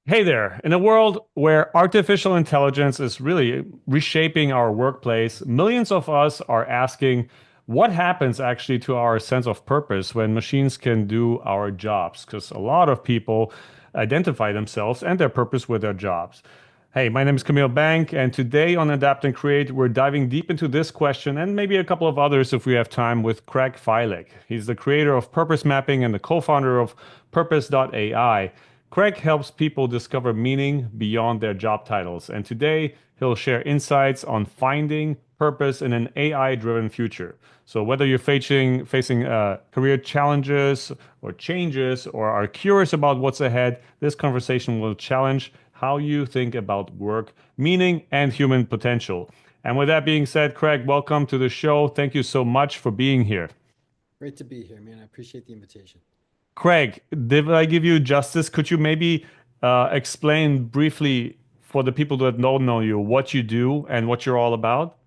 Hey there. In a world where artificial intelligence is really reshaping our workplace, millions of us are asking what happens actually to our sense of purpose when machines can do our jobs? Because a lot of people identify themselves and their purpose with their jobs. Hey, my name is Camille Bank, and today on Adapt and Create, we're diving deep into this question and maybe a couple of others if we have time with Craig Filek. He's the creator of Purpose Mapping and the co-founder of Purpose.ai. Craig helps people discover meaning beyond their job titles, and today he'll share insights on finding purpose in an AI-driven future. So whether you're facing career challenges or changes, or are curious about what's ahead, this conversation will challenge how you think about work, meaning, and human potential. And with that being said, Craig, welcome to the show. Thank you so much for being here. Great to be here, man. I appreciate the invitation. Craig, did I give you justice? Could you maybe explain briefly for the people that don't know you what you do and what you're all about?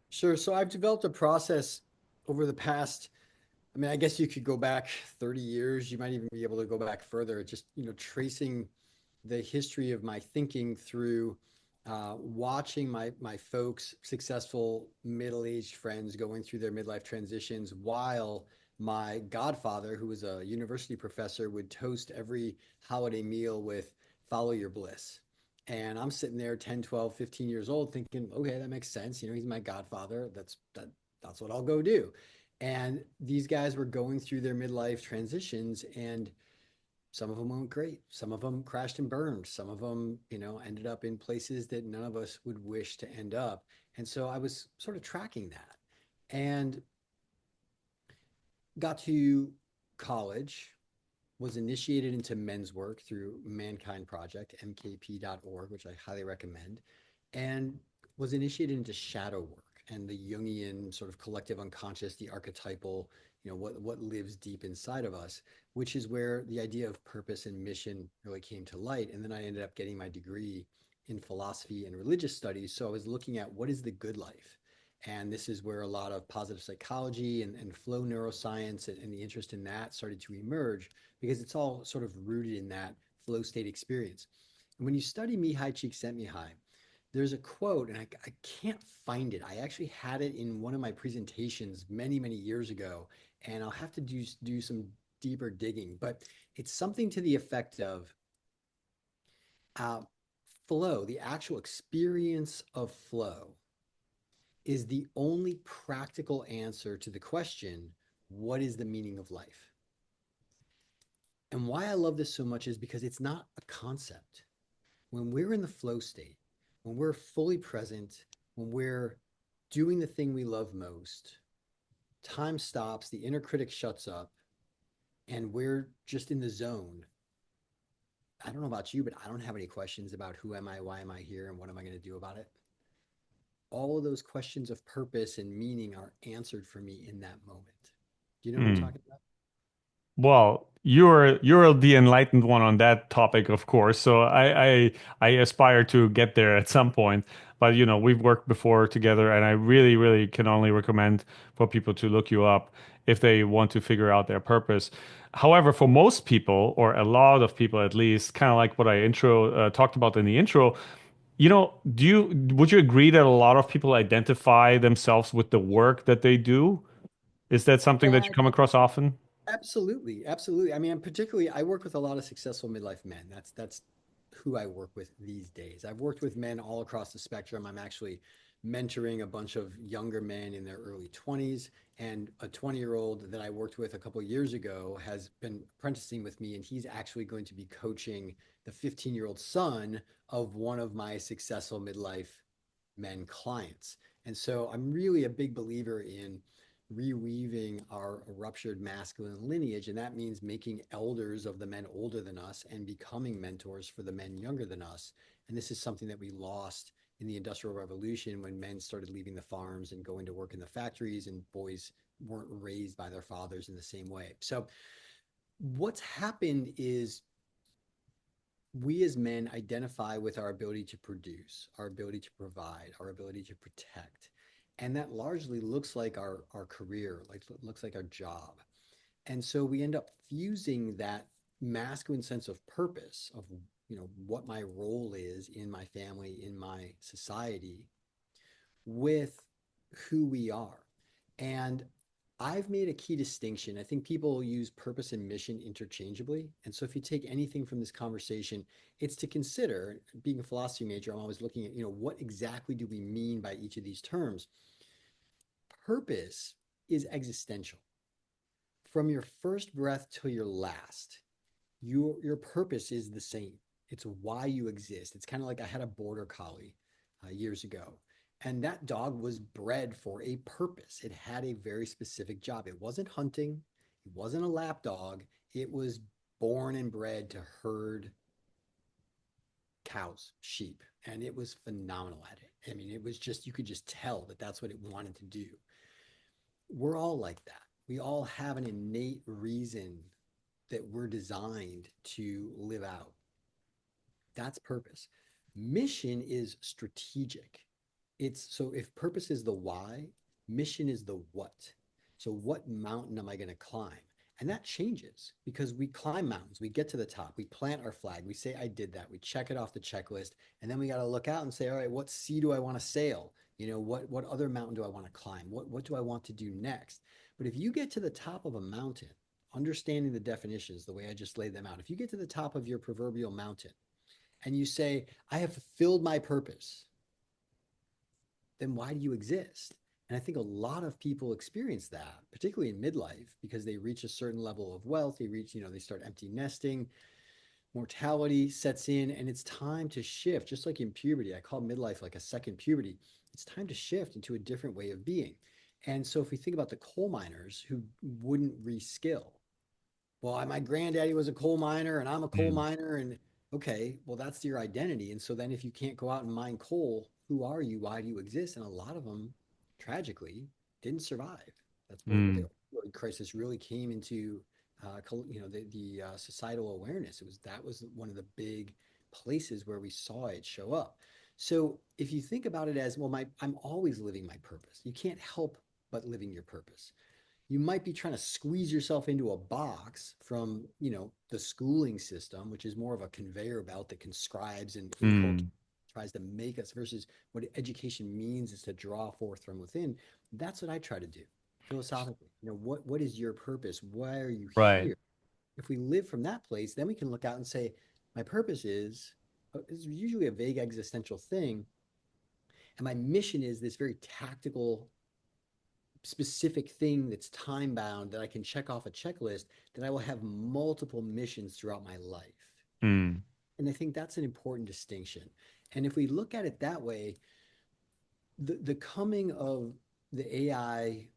Sure. So I've developed a process over the past, I guess you could go back 30 years. You might even be able to go back further, just, tracing the history of my thinking through watching my folks, successful middle-aged friends going through their midlife transitions while my godfather, who was a university professor, would toast every holiday meal with follow your bliss. And I'm sitting there 10, 12, 15 years old thinking, okay, that makes sense. He's my godfather. That's what I'll go do. And these guys were going through their midlife transitions, and some of them went great. Some of them crashed and burned. Some of them, ended up in places that none of us would wish to end up. And so I was sort of tracking that and got to college, was initiated into men's work through Mankind Project, mkp.org, which I highly recommend, and was initiated into shadow work and the Jungian sort of collective unconscious, the archetypal, what lives deep inside of us, which is where the idea of purpose and mission really came to light. And then I ended up getting my degree in philosophy and religious studies. So I was looking at what is the good life. And this is where a lot of positive psychology and flow neuroscience and the interest in that started to emerge because it's all sort of rooted in that flow state experience. And when you study Mihai Csikszentmihalyi, there's a quote, and I can't find it. I actually had it in one of my presentations many, many years ago, and I'll have to do some deeper digging. But it's something to the effect of uh, flow, the actual experience of flow, is the only practical answer to the question, what is the meaning of life? And why I love this so much is because it's not a concept. When we're in the flow state, when we're fully present, when we're doing the thing we love most, time stops, the inner critic shuts up, and we're just in the zone. I don't know about you, but I don't have any questions about who am I, why am I here, and what am I going to do about it. All of those questions of purpose and meaning are answered for me in that moment. Do you know what I'm Hmm. talking about? Well, you're the enlightened one on that topic, of course. So I aspire to get there at some point. But we've worked before together, and I really, really can only recommend for people to look you up if they want to figure out their purpose. However, for most people, or a lot of people at least, kind of like what I intro talked about in the intro, would you agree that a lot of people identify themselves with the work that they do? Is that something Yeah, that you come across often? absolutely, absolutely. Particularly, I work with a lot of successful midlife men. That's who I work with these days. I've worked with men all across the spectrum. I'm actually mentoring a bunch of younger men in their early 20s, and a 20-year-old that I worked with a couple of years ago has been apprenticing with me, and he's actually going to be coaching the 15-year-old son of one of my successful midlife men clients. And so I'm really a big believer in reweaving our ruptured masculine lineage. And that means making elders of the men older than us and becoming mentors for the men younger than us. And this is something that we lost in the Industrial Revolution when men started leaving the farms and going to work in the factories, and boys weren't raised by their fathers in the same way. So, what's happened is we as men identify with our ability to produce, our ability to provide, our ability to protect. And that largely looks like our career, like looks like our job. And so we end up fusing that masculine sense of purpose, of what my role is in my family, in my society, with who we are. And I've made a key distinction. I think people use purpose and mission interchangeably. And so if you take anything from this conversation, it's to consider, being a philosophy major, I'm always looking at, what exactly do we mean by each of these terms? Purpose is existential. From your first breath till your last, your purpose is the same. It's why you exist. It's kind of like I had a border collie years ago, and that dog was bred for a purpose. It had a very specific job. It wasn't hunting, it wasn't a lap dog. It was born and bred to herd cows, sheep, and it was phenomenal at it. I mean, it was just, you could just tell that that's what it wanted to do. We're all like that. We all have an innate reason that we're designed to live out. That's purpose. Mission is strategic. It's so if purpose is the why, mission is the what. So what mountain am I going to climb? And that changes because we climb mountains, we get to the top, we plant our flag, we say, I did that, we check it off the checklist, and then we got to look out and say, all right, what sea do I want to sail? What other mountain do I want to climb? What do I want to do next? But if you get to the top of a mountain, understanding the definitions the way I just laid them out, if you get to the top of your proverbial mountain and you say, I have fulfilled my purpose, then why do you exist? And I think a lot of people experience that, particularly in midlife, because they reach a certain level of wealth, they start empty nesting, mortality sets in, and it's time to shift. Just like in puberty, I call midlife like a second puberty. It's time to shift into a different way of being. And so if we think about the coal miners who wouldn't reskill, well, my granddaddy was a coal miner and I'm a coal Mm. miner. And okay, well, that's your identity. And so then if you can't go out and mine coal, who are you? Why do you exist? And a lot of them, tragically, didn't survive. That's where the Mm. opioid crisis really came into, the societal awareness. That was one of the big places where we saw it show up. So if you think about it as, well, I'm always living my purpose. You can't help but living your purpose. You might be trying to squeeze yourself into a box from, the schooling system, which is more of a conveyor belt that conscribes and inculcates, Mm. tries to make us, versus what education means is to draw forth from within. That's what I try to do philosophically. What is your purpose? Why are you Right. here? If we live from that place, then we can look out and say, my purpose is usually a vague existential thing, and my mission is this very tactical, specific thing that's time bound that I can check off a checklist, that I will have multiple missions throughout my life. Mm. And I think that's an important distinction. And if we look at it that way, the coming of the AI,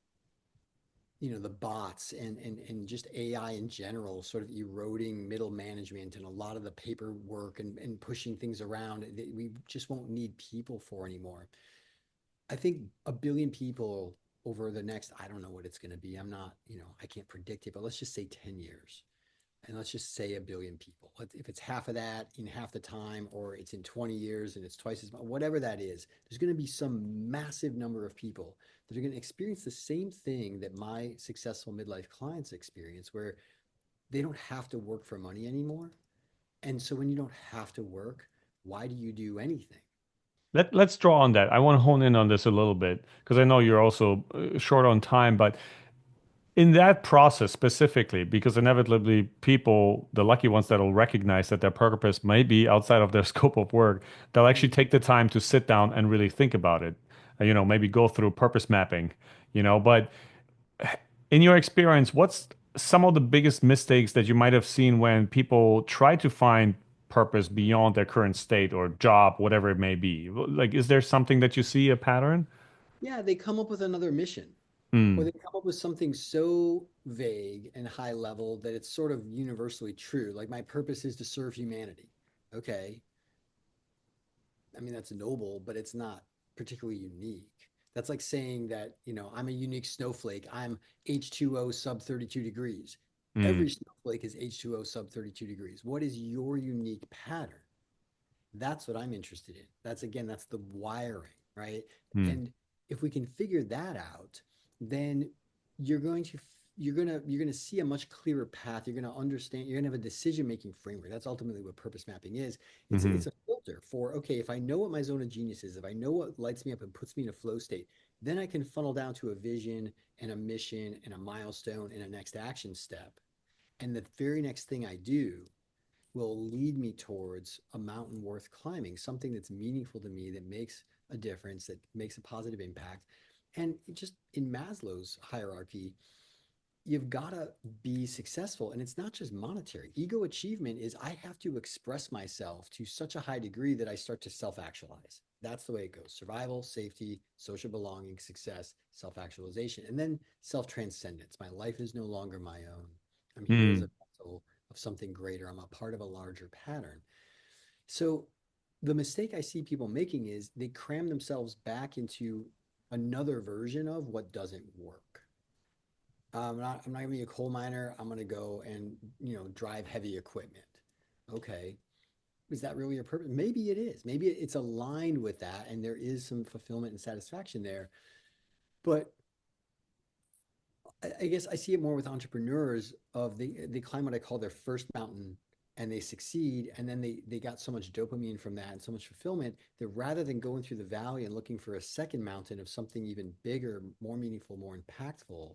the bots and just AI in general, sort of eroding middle management and a lot of the paperwork and pushing things around that we just won't need people for anymore. I think a billion people over the next, I don't know what it's going to be. I'm not, I can't predict it, but let's just say 10 years. And let's just say a billion people. If it's half of that in half the time, or it's in 20 years and it's twice as much, whatever that is, there's going to be some massive number of people that are going to experience the same thing that my successful midlife clients experience, where they don't have to work for money anymore. And so when you don't have to work, why do you do anything? Let's draw on that. I want to hone in on this a little bit because I know you're also short on time, but in that process specifically, because inevitably people, the lucky ones that'll recognize that their purpose may be outside of their scope of work, they'll actually Mm. take the time to sit down and really think about it. Maybe go through purpose mapping, but in your experience, what's some of the biggest mistakes that you might have seen when people try to find purpose beyond their current state or job, whatever it may be? Like, is there something that you see a pattern? Yeah, they come up with another mission, or Mm. they come up with something so vague and high level that it's sort of universally true. Like, my purpose is to serve humanity. Okay. I mean, that's noble, but it's not particularly unique. That's like saying that, I'm a unique snowflake. I'm H2O sub 32 degrees. Mm. Every snowflake is H2O sub 32 degrees. What is your unique pattern? That's what I'm interested in. That's the wiring, right? Mm. And if we can figure that out, then you're going to you're gonna see a much clearer path. You're gonna understand. You're gonna have a decision-making framework. That's ultimately what purpose mapping is. Hmm. It's a filter for, okay, if I know what my zone of genius is, if I know what lights me up and puts me in a flow state, then I can funnel down to a vision and a mission and a milestone and a next action step. And the very next thing I do will lead me towards a mountain worth climbing, something that's meaningful to me, that makes a difference, that makes a positive impact. And just in Maslow's hierarchy, you've got to be successful. And it's not just monetary. Ego achievement is, I have to express myself to such a high degree that I start to self actualize. That's the way it goes: survival, safety, social belonging, success, self actualization, and then self transcendence. My life is no longer my own. I'm here as a Mm. vessel of something greater. I'm a part of a larger pattern. So the mistake I see people making is they cram themselves back into another version of what doesn't work. I'm not gonna be a coal miner. I'm gonna go and, drive heavy equipment. Okay, is that really your purpose? Maybe it is. Maybe it's aligned with that, and there is some fulfillment and satisfaction there. But I guess I see it more with entrepreneurs, of they climb what I call their first mountain, and they succeed, and then they got so much dopamine from that and so much fulfillment that rather than going through the valley and looking for a second mountain of something even bigger, more meaningful, more impactful,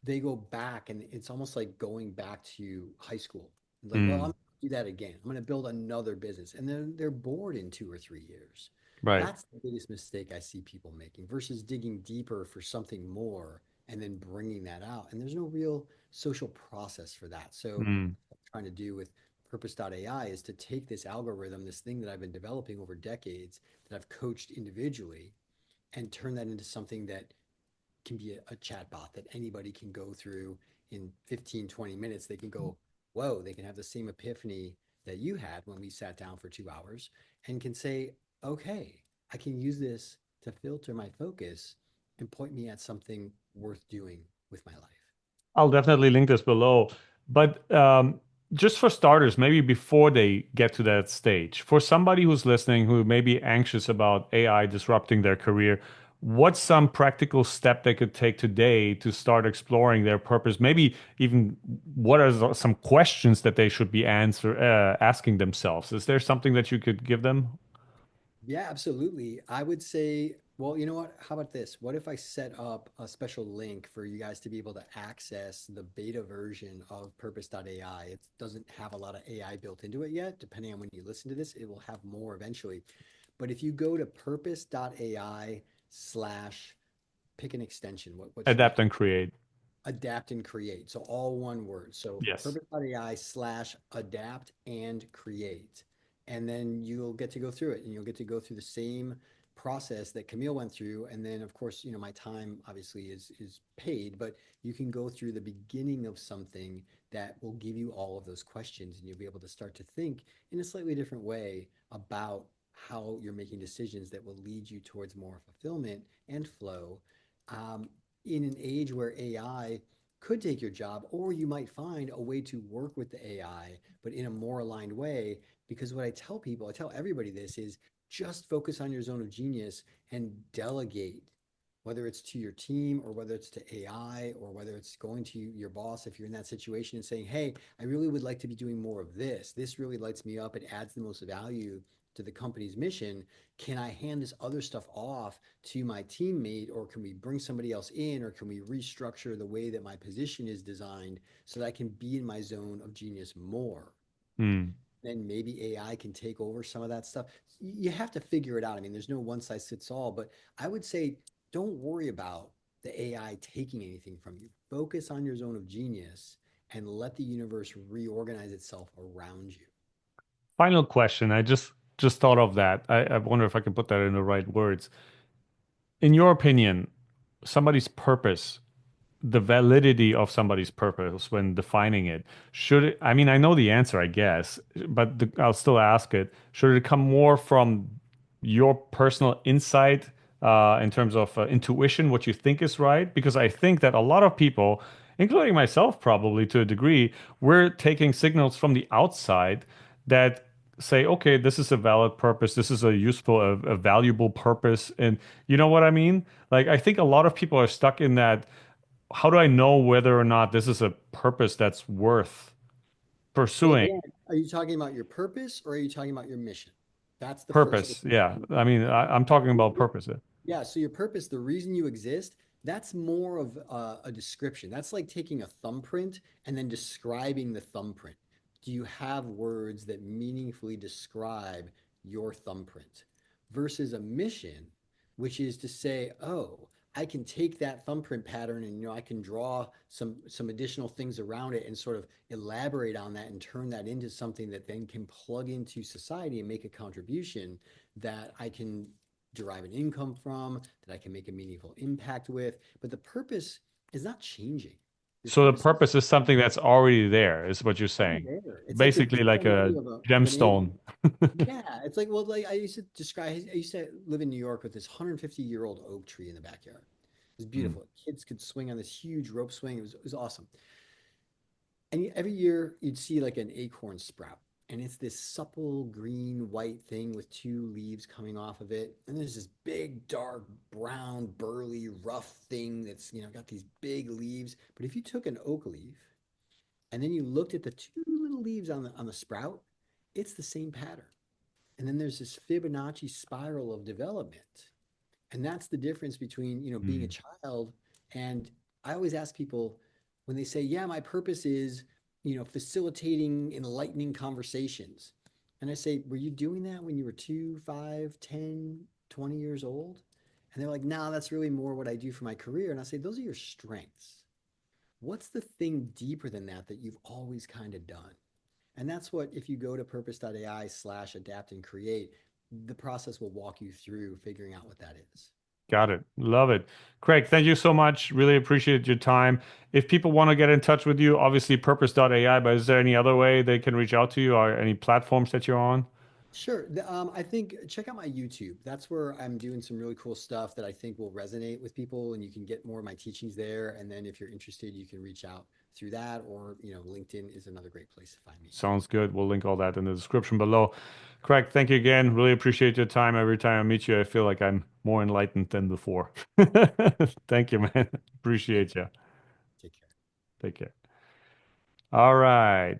they go back, and it's almost like going back to high school. Like, well, I'm Mm. gonna do that again. I'm going to build another business, and then they're bored in 2 or 3 years. Right. That's the biggest mistake I see people making, versus digging deeper for something more and then bringing that out. And there's no real social process for that. So Mm. what I'm trying to do with Purpose.ai is to take this algorithm, this thing that I've been developing over decades, that I've coached individually, and turn that into something that can be a chat bot that anybody can go through in 15, 20 minutes. They can go, whoa, they can have the same epiphany that you had when we sat down for 2 hours, and can say, okay, I can use this to filter my focus and point me at something worth doing with my life. I'll definitely link this below. But just for starters, maybe before they get to that stage, for somebody who's listening who may be anxious about AI disrupting their career, what's some practical step they could take today to start exploring their purpose? Maybe even what are some questions that they should be asking themselves? Is there something that you could give them? Yeah, absolutely. I would say, well, you know what? How about this? What if I set up a special link for you guys to be able to access the beta version of Purpose.ai? It doesn't have a lot of AI built into it yet. Depending on when you listen to this, it will have more eventually. But if you go to Purpose.ai slash, pick an extension, what should we Adapt call and create. adapt and create? So all one word. So Yes. purpose.ai slash adapt and create. And then you'll get to go through it, and you'll get to go through the same process that Camille went through. And then of course, my time obviously is paid, but you can go through the beginning of something that will give you all of those questions, and you'll be able to start to think in a slightly different way about how you're making decisions that will lead you towards more fulfillment and flow, um, in an age where AI could take your job, or you might find a way to work with the AI, but in a more aligned way. Because what I tell people, I tell everybody this, is just focus on your zone of genius and delegate, whether it's to your team or whether it's to AI or whether it's going to your boss if you're in that situation and saying, hey, I really would like to be doing more of this. This really lights me up. It adds the most value to the company's mission. Can I hand this other stuff off to my teammate, or can we bring somebody else in, or can we restructure the way that my position is designed so that I can be in my zone of genius more? Hmm. Then maybe AI can take over some of that stuff. You have to figure it out. I mean, there's no one size fits all, but I would say don't worry about the AI taking anything from you. Focus on your zone of genius and let the universe reorganize itself around you. Final question. I just thought of that. I wonder if I can put that in the right words. In your opinion, somebody's purpose, the validity of somebody's purpose when defining it, should it, I mean, I know the answer, I guess, but I'll still ask it. Should it come more from your personal insight in terms of intuition, what you think is right? Because I think that a lot of people, including myself probably to a degree, we're taking signals from the outside that say, okay, this is a valid purpose, this is a useful, a valuable purpose. And you know what I mean? Like, I think a lot of people are stuck in that. how do I know whether or not this is a purpose that's worth Well, pursuing? again, are you talking about your purpose or are you talking about your mission? That's the first Purpose. Yeah. distinction. I mean, I'm talking about purpose. Yeah, so your purpose, the reason you exist, that's more of a description. That's like taking a thumbprint and then describing the thumbprint. Do you have words that meaningfully describe your thumbprint? Versus a mission, which is to say, oh, I can take that thumbprint pattern and I can draw some additional things around it and sort of elaborate on that and turn that into something that then can plug into society and make a contribution that I can derive an income from, that I can make a meaningful impact with. But the purpose is not changing. Your So the purpose is purpose is something that's already there, is what you're already saying. there. It's like the Basically, like a DNA of an alien. gemstone. Yeah, it's like, well, like I used to describe, I used to live in New York with this 150-year-old oak tree in the backyard. It was Mm. beautiful. Kids could swing on this huge rope swing. It was awesome. And every year you'd see like an acorn sprout. And it's this supple green white thing with two leaves coming off of it. And there's this big, dark, brown, burly, rough thing that's, got these big leaves. But if you took an oak leaf and then you looked at the two little leaves on the sprout, it's the same pattern. And then there's this Fibonacci spiral of development. And that's the difference between, being a Mm. child. And I always ask people when they say, yeah, my purpose is, facilitating enlightening conversations. And I say, were you doing that when you were 2, 5, 10, 20 years old? And they're like, no, that's really more what I do for my career. And I say, those are your strengths. What's the thing deeper than that that you've always kind of done? And that's what, if you go to purpose.ai/adapt and create, the process will walk you through figuring out what that is. Got it. Love it. Craig, thank you so much. Really appreciate your time. If people want to get in touch with you, obviously purpose.ai, but is there any other way they can reach out to you or any platforms that you're on? Sure. I think check out my YouTube. That's where I'm doing some really cool stuff that I think will resonate with people, and you can get more of my teachings there. And then if you're interested, you can reach out through that, or LinkedIn is another great place to find me. Sounds good. We'll link all that in the description below. Craig, thank you again. Really appreciate your time. Every time I meet you, I feel like I'm more enlightened than before. Thank you, man. Thank Appreciate you. you. Take care. Take care. All right.